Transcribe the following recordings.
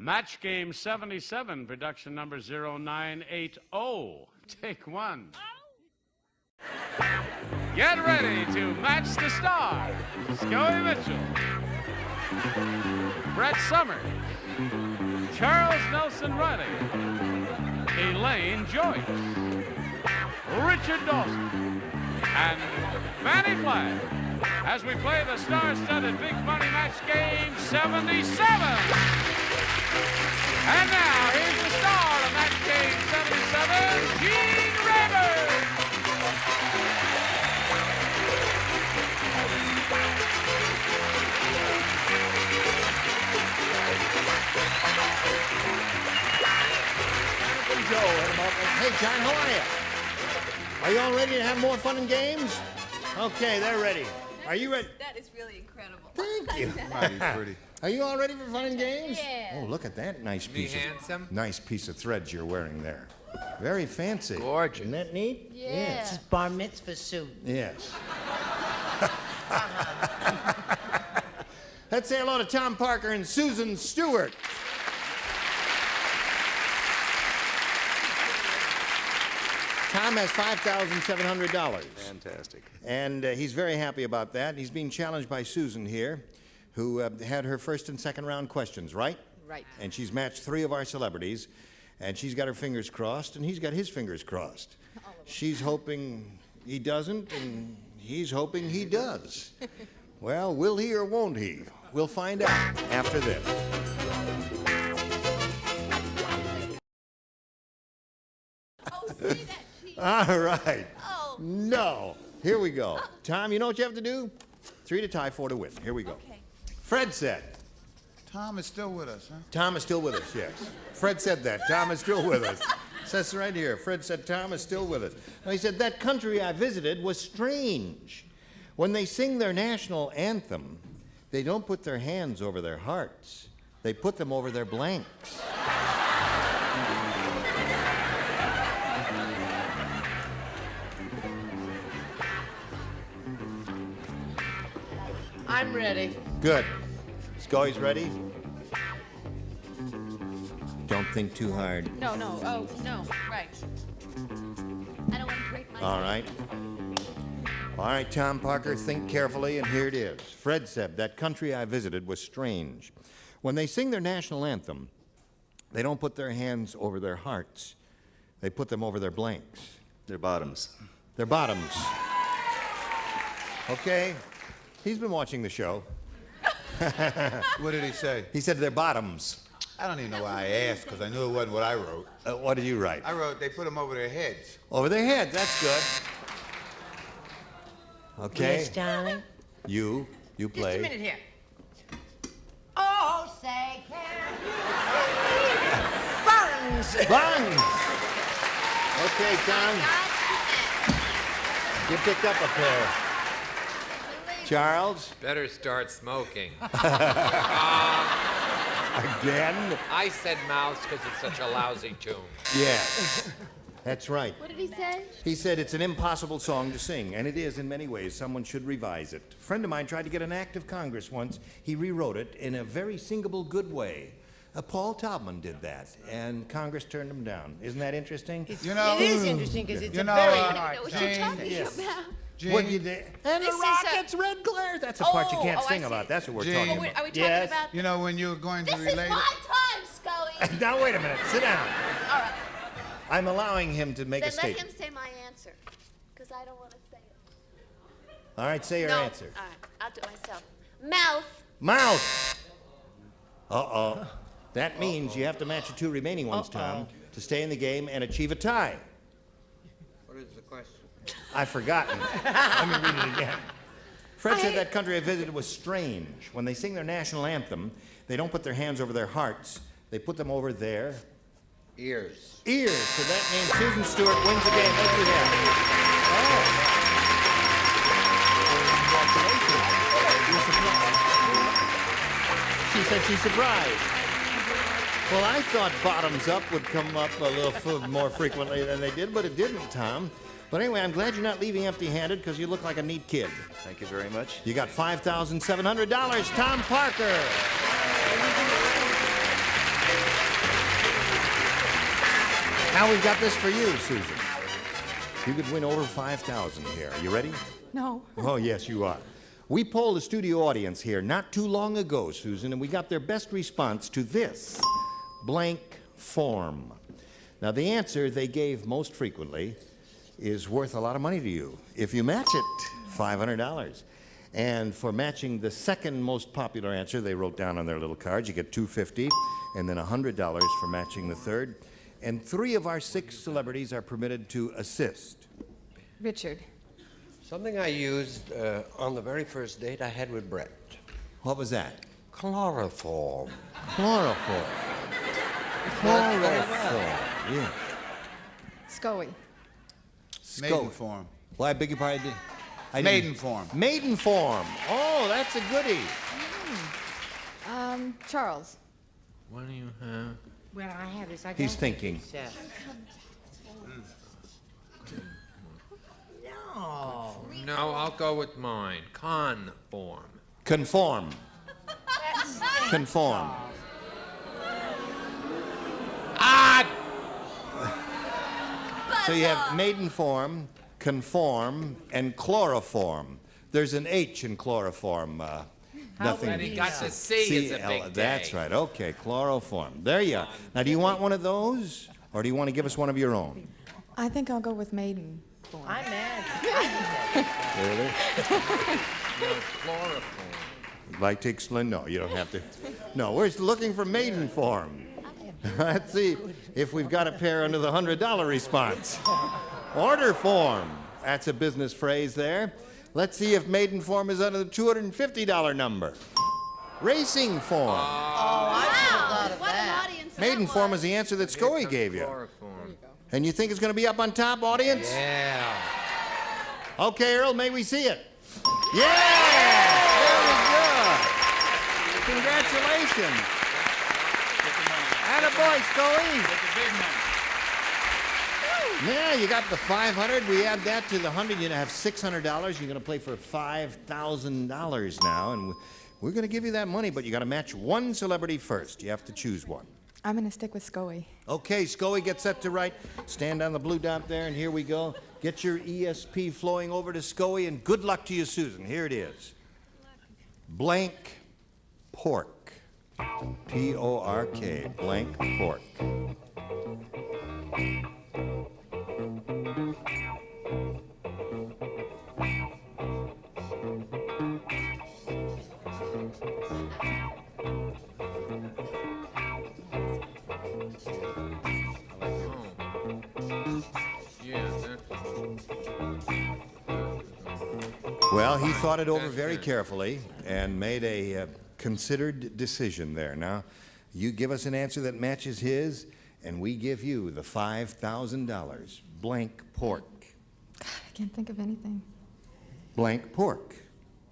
Match game 77, production number 0980. Take one. Get ready to match the stars. Scoey Mitchell, Brett Summers, Charles Nelson Reilly, Elaine Joyce, Richard Dawson, and Fannie Flagg as we play the star-studded big money match game 77. And now, here's the star of match game 77, Gene Rader. Hey, John, how are you? Are you all ready to have more fun and games? Okay, they're ready. Are you ready? That is really incredible. Thank you. Mighty pretty. Are you all ready for fun and games? Yeah. Oh, look at that nice piece. Handsome. Nice piece of threads you're wearing there. Very fancy. Gorgeous. Isn't that neat? Yeah. It's his bar mitzvah suit. Yes. Let's say hello to Tom Parker and Susan Stewart. Tom has $5,700. Fantastic. And he's very happy about that. He's being challenged by Susan here, who had her first and second round questions, right? Right. And she's matched 3 of our celebrities, and she's got her fingers crossed, and he's got his fingers crossed. She's hoping he doesn't, and he's hoping he does. Well, will he or won't he? We'll find out after this. Oh, see that cheese. All right. Oh. No. Here we go. Tom, you know what you have to do? 3 to tie, 4 to win. Here we go. Okay. Fred said. Tom is still with us, huh? Tom is still with us, yes. Fred said that. Tom is still with us. Says right here. Fred said Tom is still with us. Now, he said, that country I visited was strange. When they sing their national anthem, they don't put their hands over their hearts. They put them over their blanks. I'm ready. Good. Scoey's ready? Don't think too hard. No, no. Oh, no. Right. I don't want to break my All right. All right, Tom Parker, think carefully, and here it is. Fred said, that country I visited was strange. When they sing their national anthem, they don't put their hands over their hearts. They put them over their blanks. Their bottoms. Their bottoms. Okay? He's been watching the show. What did he say? He said their bottoms. I don't even know why I asked, because I knew it wasn't what I wrote. What did you write? I wrote they put them over their heads. Over their heads. That's good. Okay. Yes, darling. You play. Just a minute here. Oh, say, can you buns? Buns. Okay, Tom. You picked up a pair. Charles? Better start smoking. Again? I said mouse because it's such a lousy tune. Yes. That's right. What did he say? He said it's an impossible song to sing, and it is in many ways. Someone should revise it. A friend of mine tried to get an act of Congress once. He rewrote it in a very singable, good way. Paul Taubman did that, and Congress turned him down. Isn't that interesting? You know, It is interesting because it's you a know, very... I don't know what you're Jane, talking Yes. about. Jane, What you did? And This the is a- rockets, red glare. That's a part you can't I sing see. about. That's what we're Jane. talking Oh, about. wait, are we talking Yes. about... you know when you were going to This is relate my time, Scoey. Now, wait a minute. Sit down. All right. I'm allowing him to make Then a let statement. him say my answer, because I don't want to say it. All right, say your no. answer. All right. I'll do it myself. Mouth. Mouth. Uh-oh. That means you have to match the 2 remaining ones, Tom, to stay in the game and achieve a tie. What is the question? I've forgotten. Let me read it again. Fred said that country I visited was strange. When they sing their national anthem, they don't put their hands over their hearts. They put them over their Ears. ears. So that means Susan Stewart wins the game. What do you have? Oh. Congratulations. She said she's surprised. Well, I thought bottoms up would come up a little more frequently than they did, but it didn't, Tom. But anyway, I'm glad you're not leaving empty-handed because you look like a neat kid. Thank you very much. You got $5,700. Tom Parker. Now we've got this for you, Susan. You could win over 5,000 here. Are you ready? No. Oh, yes, you are. We polled the studio audience here not too long ago, Susan, and we got their best response to this blank form. Now, the answer they gave most frequently is worth a lot of money to you. If you match it, $500. And for matching the second most popular answer, they wrote down on their little cards, you get $250, and then $100 for matching the third. And 3 of our 6 celebrities are permitted to assist. Richard. Something I used on the very first date I had with Brett. What was that? Chloroform. Chloroform. Chloroform. Yeah. Scoey. Maiden form. Well, I beg your pardon. Maiden form. Maiden form. Oh, that's a goodie. Charles. What do you have? Well, I have this. He's thinking. No. No, I'll go with mine. Conform. Conform. Conform. Ah! So you have maiden form, conform, and chloroform. There's an H in chloroform. Nothing. And he got to see is a big day. That's right. Okay, chloroform. There you are. Now, do you want one of those, or do you want to give us one of your own? I think I'll go with maiden form. I'm mad. Really? No, chloroform. Like to explain? No, you don't have to. No, we're looking for maiden form. Let's see if we've got a pair under the $100 response. Order form. That's a business phrase there. Let's see if maiden form is under the $250 number. Racing form. Oh, I should have thought of What an that. audience Maiden that form was. is the answer that Scoey gave you. Chloroform. And you think it's going to be up on top, audience? Yeah. Okay, Earl, may we see it? Yeah! Very good. Congratulations. Attaboy, Scoey. Yeah, you got the 500. We add that to the 100. You're going to have $600. You're going to play for $5,000 now. And we're going to give you that money, but you got to match one celebrity first. You have to choose one. I'm going to stick with Scoey. Okay, Scoey, get set to write. Stand on the blue dot there, and here we go. Get your ESP flowing over to Scoey, and good luck to you, Susan. Here it is. Blank pork. P-O-R-K. Blank pork. Well, he thought it over very carefully and made a considered decision there. Now, you give us an answer that matches his, and we give you the $5,000. Blank pork. God, I can't think of anything. Blank pork.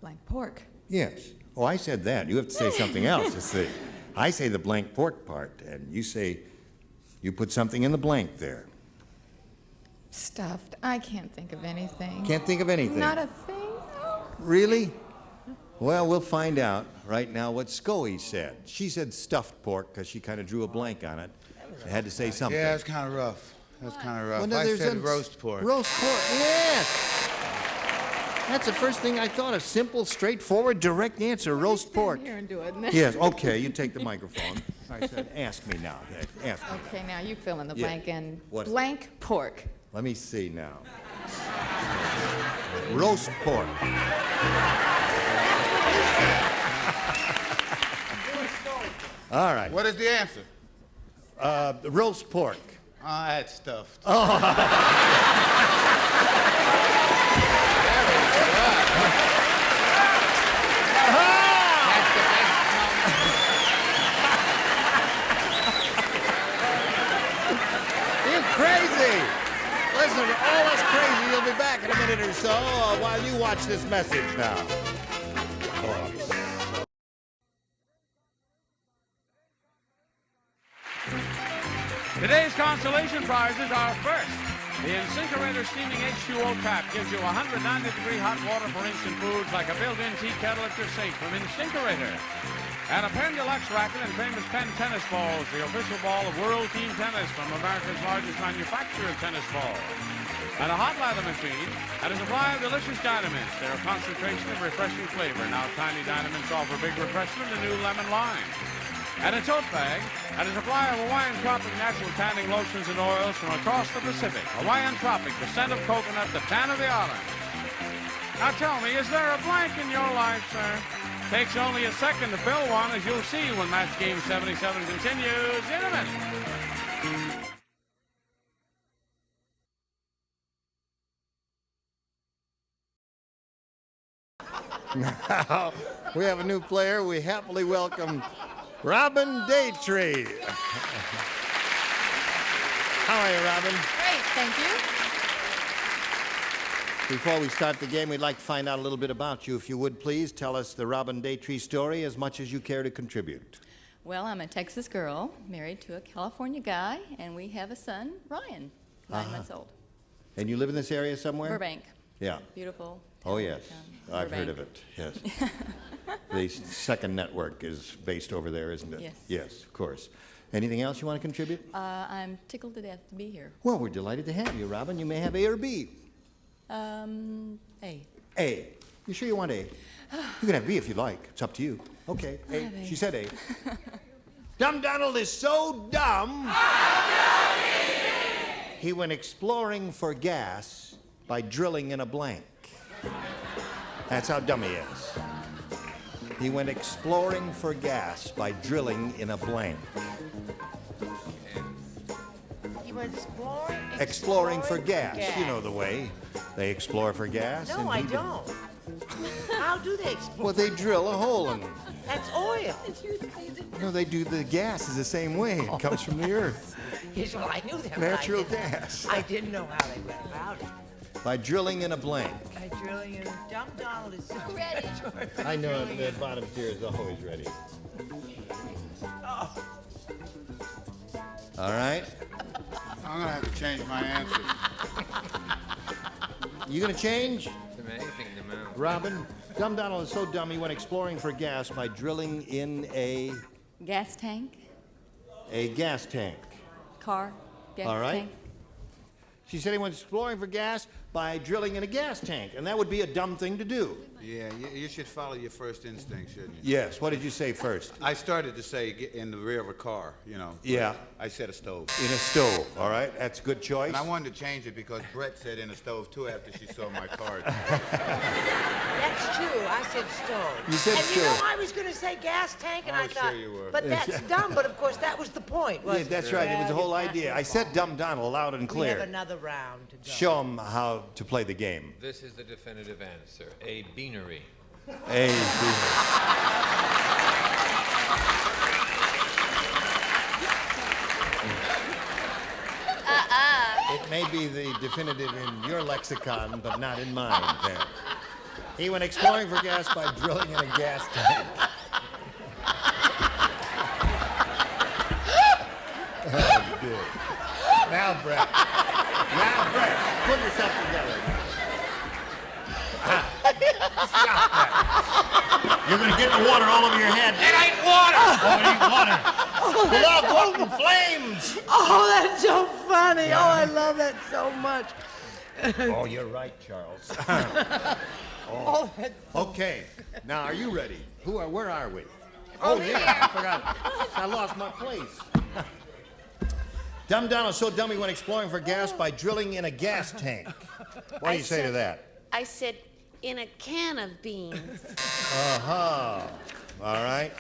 Blank pork. Yes. Oh, I said that. You have to say something else. You see. I say the blank pork part, and you say you put something in the blank there. Stuffed. I can't think of anything. Can't think of anything. Not a thing. Really? Well, we'll find out right now what Scoey said. She said stuffed pork because she kind of drew a blank on it. She had to say something. Yeah, it's kind of rough. That's kind of rough. Well, no, I there's said a- roast pork. Roast pork, yes. That's the first thing I thought. A simple, straightforward, direct answer. Roast pork. Here and do it. Yes. Okay. You take the microphone. I said, ask me now. Ask me. Okay, now you fill in the Yeah. blank and What? blank pork. Let me see now. Roast pork. All right. What is the answer? Roast pork. I had stuffed. You're crazy. Listen, all us crazy. You'll be back in a minute or so while you watch this message now. Today's consolation prizes are first, The InSinkErator steaming H2O tap gives you 190-degree hot water for instant foods like a built-in tea kettle at your sink from InSinkErator. And a Penn Deluxe racket and famous Penn tennis balls, the official ball of World Team Tennis from America's largest manufacturer of tennis balls. And a hot lather machine and a supply of delicious Dynamins. They're a concentration of refreshing flavor. Now tiny Dynamins offer big refreshment, the new lemon lime. And a tote bag, and a supply of Hawaiian Tropic natural tanning lotions and oils from across the Pacific. Hawaiian Tropic, the scent of coconut, the tan of the island. Now tell me, is there a blank in your life, sir? Takes only a second to fill one, as you'll see when Match Game 77 continues in a minute. Now, we have a new player. We happily welcome Robin Daytree. How are you, Robin? Great, thank you. Before we start the game, we'd like to find out a little bit about you. If you would, please tell us the Robin Daytree story as much as you care to contribute. Well, I'm a Texas girl, married to a California guy, and we have a son, Ryan, 9 months old. And you live in this area somewhere? Burbank. Yeah. Beautiful. Oh, yes. town, I've heard Burbank. of it, yes. The second network is based over there, isn't it? Yes. Yes, of course. Anything else you want to contribute? I'm tickled to death to be here. Well, we're delighted to have you, Robin. You may have A or B. A. A. You sure you want A? You can have B if you like. It's up to you. Okay, A. have A. She said A. Dumb Donald is so dumb, he went exploring for gas by drilling in a blank. That's how dumb he is. He went exploring for gas by drilling in a blank. You were exploring? Exploring for gas. You know the way. They explore for gas. No, and I he did- don't. How do they explore? Well, they drill a hole in. That's oil. No, they do the gas is the same way. It comes from the earth. Yes, well, I knew that. but Natural I didn't- gas. I didn't know how they went about it. By drilling in a blank. By drilling in. Dumb Donald is so Ready. I know the bottom tier is always ready. All right. I'm gonna have to change my answer. You gonna change? It's amazing the amount. Robin, Dumb Donald is so dumb he went exploring for gas by drilling in a Gas tank, gas tank. car, gas All right. tank. She said he went exploring for gas by drilling in a gas tank, and that would be a dumb thing to do. Yeah, you should follow your first instinct, shouldn't you? Yes. What did you say first? I started to say get in the rear of a car, you know. but Yeah. I said a stove. In a stove. All right. That's a good choice. And I wanted to change it because Brett said in a stove too after she saw my card. That's true. I said stove. You said and you know, stove. I was going to say gas tank, and Oh, I thought, sure you were. but that's dumb. But of course, that was the point, Yeah, wasn't it? that's right. It was the whole idea. I said Dumb Donald loud and We have clear. another round to go. Show him how to play the game. This is the definitive answer. A beanery. A. It may be the definitive in your lexicon, but not in mine. There. He went exploring for gas by drilling in a gas tank. Oh, good. Now, Brett. Now, Brett, put yourself together. Stop that. You're going to get the water all over your head. It ain't water. Oh, it ain't water. It all go up in flames. Oh, that's so funny. Oh, I love that so much. Oh, you're right, Charles. Oh, that's Okay. Now, are you ready? Where are we? Oh, yeah, I forgot. I lost my place. Dumb Donald's so dumb he went exploring for gas by drilling in a gas tank. What do you say to that? I said, in a can of beans. Uh-huh. All right.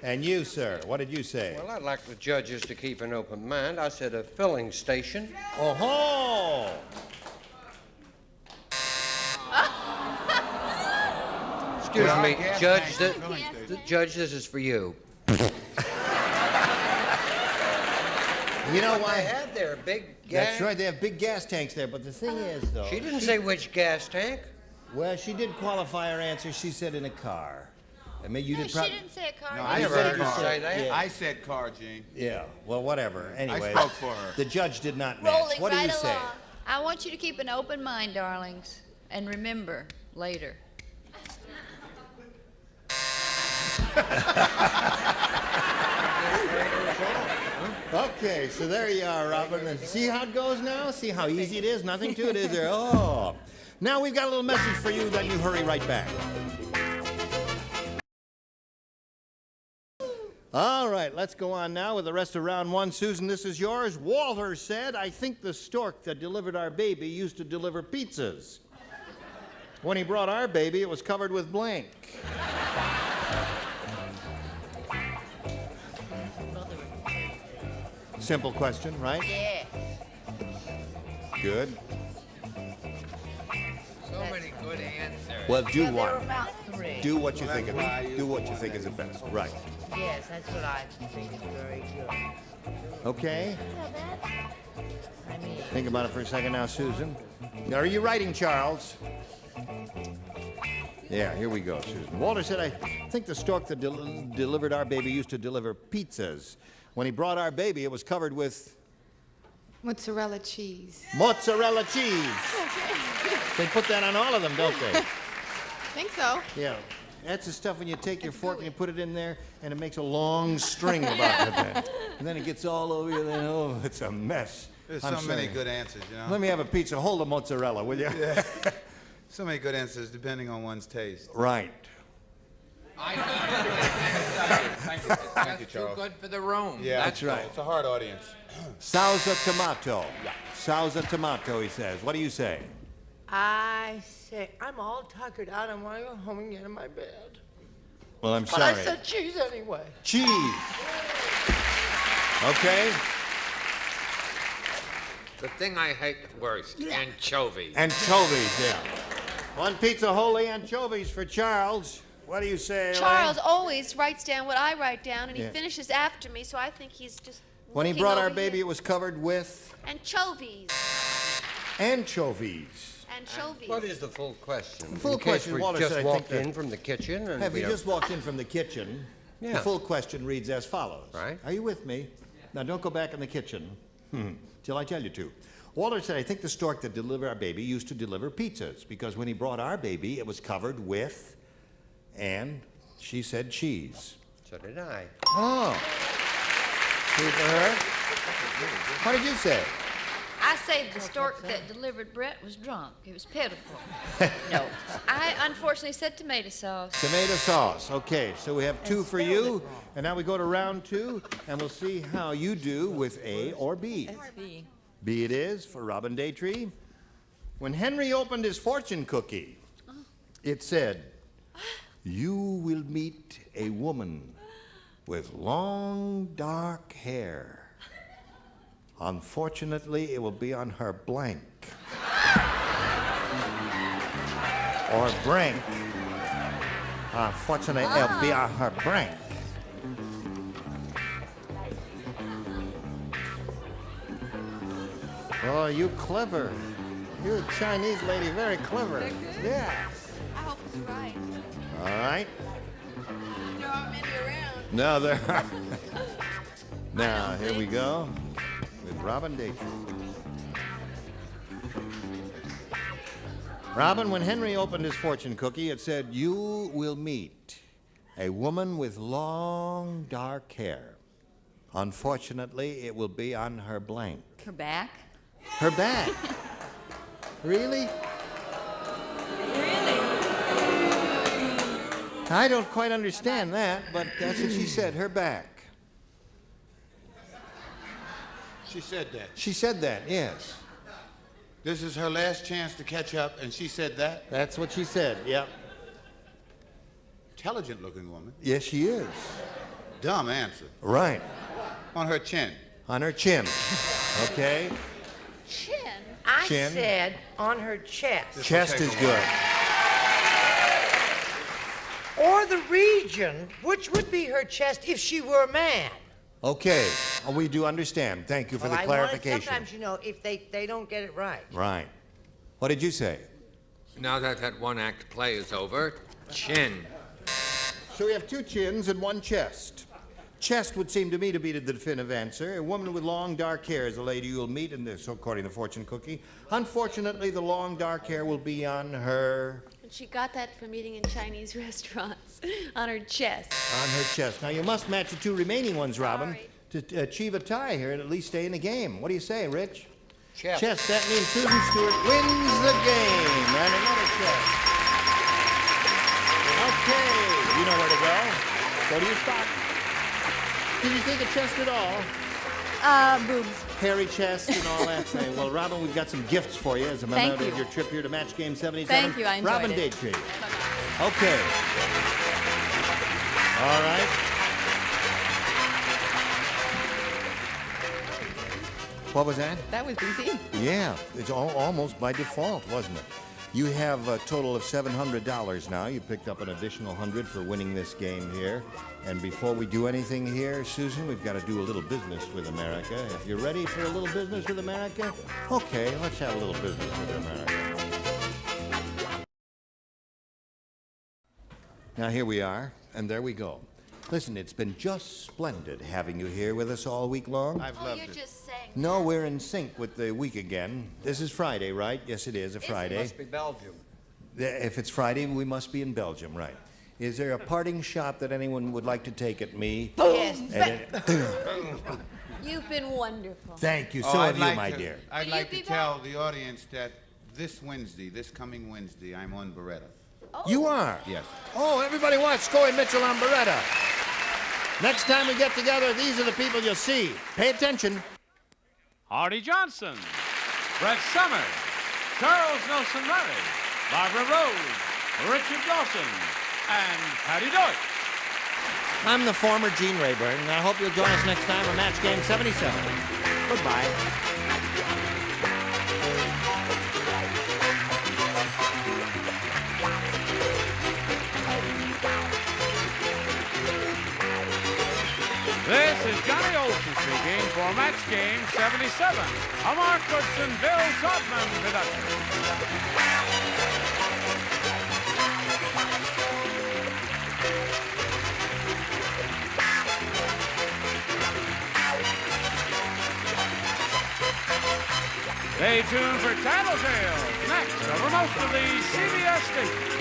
And you, sir, what did you say? Well, I'd like the judges to keep an open mind. I said a filling station. Oh-ho! Excuse Well, me, gas Judge. tanks and filling stations. Judge, this is for you. You know They why? had their big gas. That's right, they have big gas tanks there, but the thing is, though... She didn't say which gas tank. Well, she did qualify her answer. She said in a car. I mean, you No, did she didn't say a car. No, You I never said heard you her said- say that. Yeah. I said car, Gene. Yeah, well, whatever. Anyway, spoke for her. The judge did not match. Rolling What do you right say? along. I want you to keep an open mind, darlings, and remember later. Okay, so there you are, Robin. And see how it goes now? See how easy it is? Nothing to it, is there? Oh. Now we've got a little message for you, then you hurry right back. All right, let's go on now with the rest of round one. Susan, this is yours. Walter said, I think the stork that delivered our baby used to deliver pizzas. When he brought our baby, it was covered with blank. Simple question, right? Yeah. Good. So many good answers. Well, do There were one. about 3. Do what you think is the best. Right. Yes, that's what I think is very good. Okay. I mean, Think about it for a second now, Susan. Are you writing, Charles? Yeah, here we go, Susan. Walter said, I think the stork that delivered our baby used to deliver pizzas. When he brought our baby, it was covered with Mozzarella cheese. mozzarella cheese. They put that on all of them, don't they? Think so. Yeah. That's the stuff when you take your fork and you put it in there, and it makes a long string about it. And then it gets all over you. Then, oh, it's a mess. There's I'm so many sorry. good answers, you know. Let me have a pizza. Hold the mozzarella, will you? Yeah. So many good answers depending on one's taste. Right. Thank you. Thank you, Too Charles. good for the room. Yeah, That's right. It's a hard audience. Sauza tomato. Yeah. Sauza tomato, he says. What do you say? I say, I'm all tuckered out. I want to go home and get in my bed. Well, I'm But sorry. I said cheese anyway. Cheese. Okay. The thing I hate worst, anchovies. Anchovies, yeah. One pizza, holy anchovies for Charles. What do you say, Elaine? Charles always writes down what I write down, and he Yeah. finishes after me, so I think he's just. When he looking brought our over baby, here. it was covered with Anchovies. anchovies. Anchovies. What is the full question? The full In case question, we Walter just said, I think walked that- in from the kitchen and Have we you don't- just walked in from the kitchen? The Yeah. full question reads as follows. Right. Are you with me? Now, don't go back in the kitchen till I tell you to. Walter said, I think the stork that delivered our baby used to deliver pizzas because when he brought our baby, it was covered with, and she said cheese. So did I. Oh. See for her? What did you say? I say the stork that delivered Brett was drunk. It was pitiful. No. I unfortunately said tomato sauce. Tomato sauce. Okay, so we have two for you, and now we go to round two, and we'll see how you do with A or B. That's B. B it is for Robin Daytree. When Henry opened his fortune cookie, it said, "You will meet a woman with long dark hair. Unfortunately, it will be on her blank." Or blank. Unfortunately, it'll be on her blank. Oh, you clever. You're a Chinese lady, very clever. Yeah. I hope it's right. All right. There aren't many around. No, there are. Now, here we go with Robin Daytree. Robin, when Henry opened his fortune cookie, it said, "You will meet a woman with long, dark hair. Unfortunately, it will be on her blank." Her back. Her back. Really? Really? I don't quite understand that, but that's what she said, her back. She said that. She said that, yes. This is her last chance to catch up, and she said that? That's what she said, yep. Intelligent looking woman. Yes, she is. Dumb answer. Right. On her chin. On her chin. Okay? Chin. I Chin. said on her chest. Chest is good. Or the region, which would be her chest if she were a man. Okay. We do understand. Thank you for Well, the I wanted- clarification. sometimes, you know, if they don't get it right. Right. What did you say? Now that that one act play is over, chin. So we have two chins and one chest. Chest would seem to me to be the definitive answer. A woman with long, dark hair is the lady you'll meet in this, according to Fortune Cookie. Unfortunately, the long, dark hair will be on her... And she got that from eating in Chinese restaurants, on her chest. On her chest. Now, you must match the two remaining ones, Robin, to achieve a tie here and at least stay in the game. What do you say, Rich? Chest. Chest. That means Susan Stewart wins the game. And another chest. Okay. You know where to go. Go to your spot. Did you think of chest at all? Boobs. Hairy chest and all that thing. Well, Robin, we've got some gifts for you as a memento of your trip here to Match Game 77. Thank you, I enjoyed Robin it. Daytree. Okay. All right. What was that? That was easy. Yeah, it's almost by default, wasn't it? You have a total of $700 now. You picked up an additional 100 for winning this game here. And before we do anything here, Susan, we've got to do a little business with America. If you're ready for a little business with America, okay, let's have a little business with America. Now here we are, and there we go. Listen, it's been just splendid having you here with us all week long. I've loved it. Just saying. No, we're in sync with the week again. This is Friday, right? Yes, it is a Friday. Must be Belgium. If it's Friday, we must be in Belgium, right? Is there a parting shot that anyone would like to take at me? Yes. You've been wonderful. Thank you. So I'd have you, like my to- dear. I'd Will like you to be tell the audience that this coming Wednesday, I'm on Beretta. You are? Yes. Oh, everybody watch Scoey Mitchell on Beretta. Next time we get together, these are the people you'll see. Pay attention. Artie Johnson, Brett Summers, Charles Nelson Riley, Barbara Rose, Richard Dawson, and Patty Joyce. I'm the former Gene Rayburn, and I hope you'll join us next time on Match Game 77. Goodbye. This is Johnny Olson speaking for Match Game 77, a Mark Goodson, Bill Saltzman production. Stay tuned for Tattletales next over most of the CBS stations.